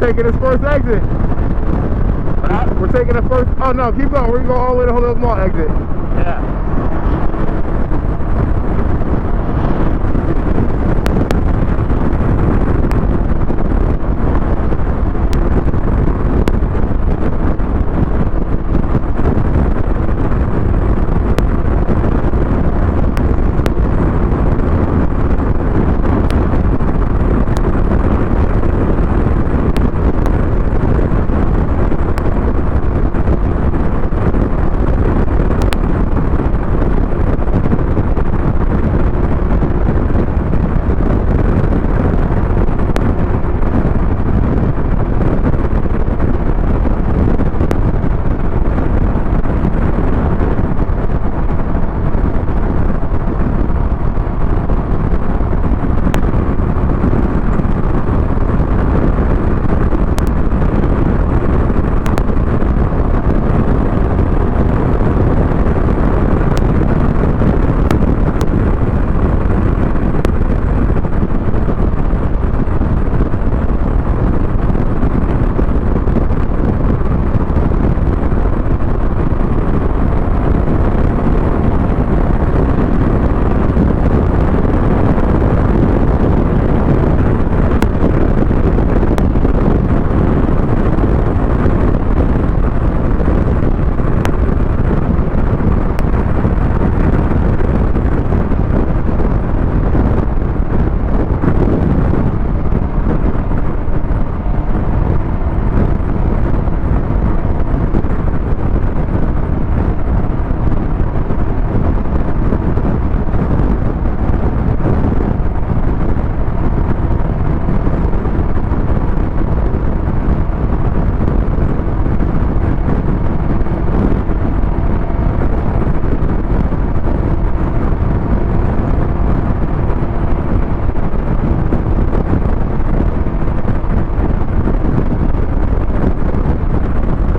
taking this first exit. What? We're taking the first. Oh no, keep going. We're gonna go all the way to Holyoke Mall exit. Yeah.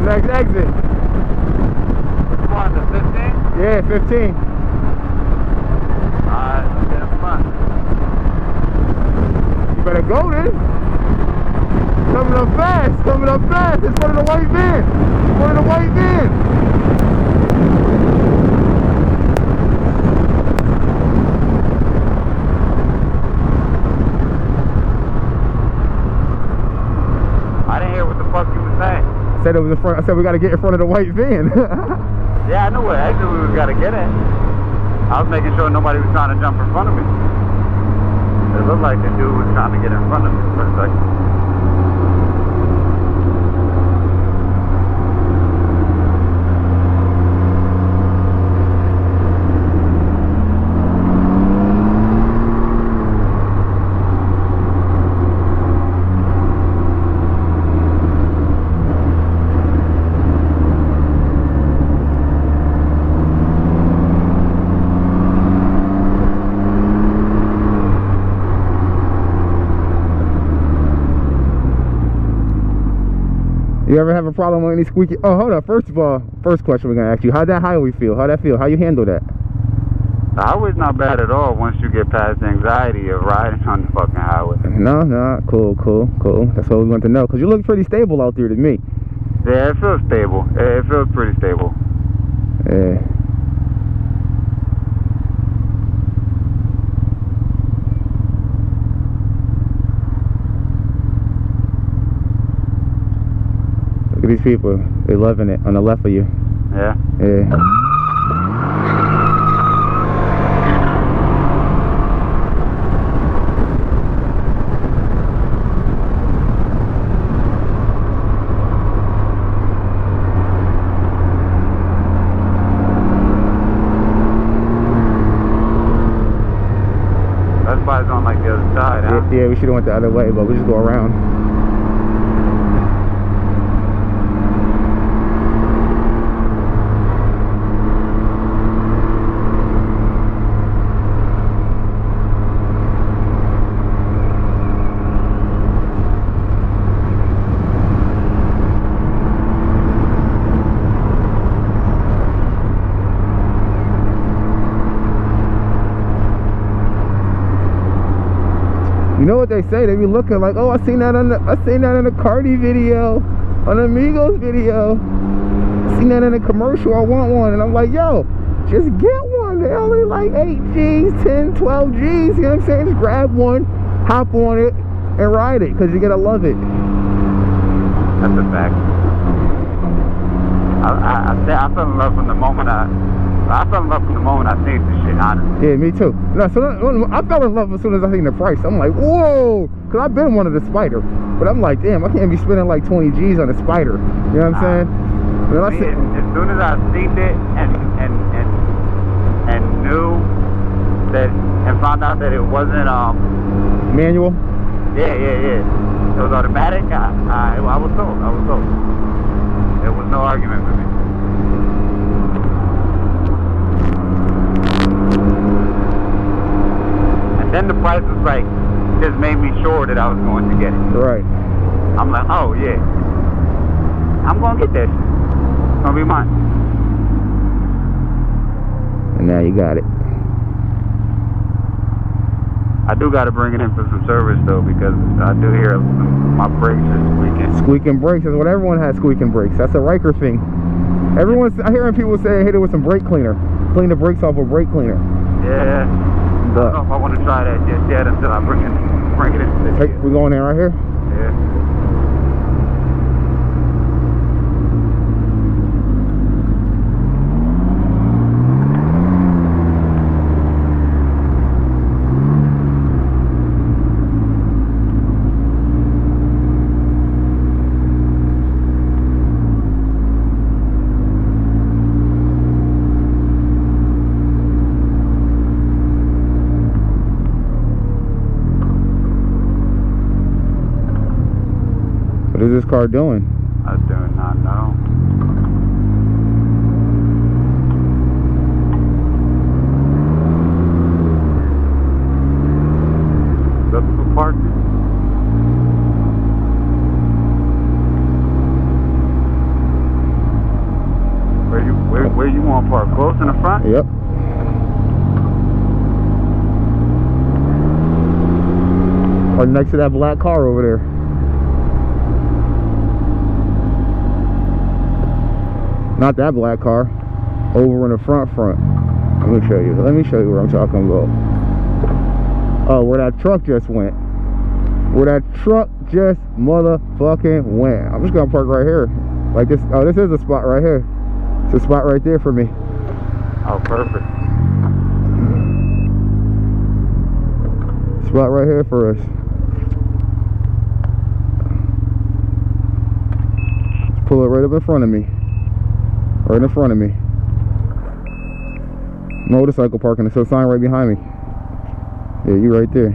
Next exit. Which one? The 15? Yeah, 15. Alright, let's get in front. You better go then. Coming up fast. Coming up fast. It's one of the white van. One of the white van. I didn't hear what the fuck you were saying. I said it was in front. I said we got to get in front of the white van. Yeah, I knew what exit we was gotta get in. I was making sure nobody was trying to jump in front of me. It looked like the dude was trying to get in front of me for a second. You ever have a problem with any squeaky? Oh, hold up. First of all, first question we're gonna ask you: how'd that highway feel? How'd that feel? How you handle that? The highway's not bad at all once you get past the anxiety of riding on the fucking highway. No, cool. That's what we want to know. Cause you look pretty stable out there to me. Yeah, it feels stable. It feels pretty stable. Yeah. Look at these people. They loving it on the left of you. Yeah. Yeah. That's why it's on like the other side, huh? Yeah, we should have went the other way, but we just go around. You know what they say? They be looking like, oh, I seen that in the Cardi video, on the Migos video. I seen that in a commercial. I want one. And I'm like, yo, just get one. They're only like 8 G's, 10, 12 G's. You know what I'm saying? Just grab one, hop on it, and ride it, because you're gonna love it. That's a fact. I fell in love from the moment I seen this shit, honestly. Yeah, me too. No, so I fell in love as soon as I seen the price. I'm like, whoa, because I've been wanting the Spider, but I'm like, damn, I can't be spending like 20 G's on a Spider. You know what I'm saying? As soon as I seen it and knew that, and found out that it wasn't manual. Yeah. It was automatic. I was sold. There was no argument with me. And then the price was like, just made me sure that I was going to get it. Right. I'm like, oh yeah, I'm gonna get that shit. It's gonna be mine. And now you got it. I do got to bring it in for some service though, because I do hear my brakes are squeaking. Squeaking brakes is what everyone has. Squeaking brakes. That's a Riker thing. I'm hearing people say, hit it with some brake cleaner. Clean the brakes off with brake cleaner. Yeah. But I don't know if I want to try that just yet until I bring it in. Hey, we're going in right here. Yeah. What is this car doing? I do not know. Looking for parking. Where you want to park? Close in the front? Yep. Or next to that black car over there. Not that black car. Over in the front. Let me show you what I'm talking about. Oh, where that truck just went. Where that truck just motherfucking went. I'm just gonna park right here. Like this. Oh, this is a spot right here. It's a spot right there for me. Oh, perfect. Spot right here for us. Just pull it right up in front of me. Right in front of me. Motorcycle parking. There's a sign right behind me. Yeah, you right there.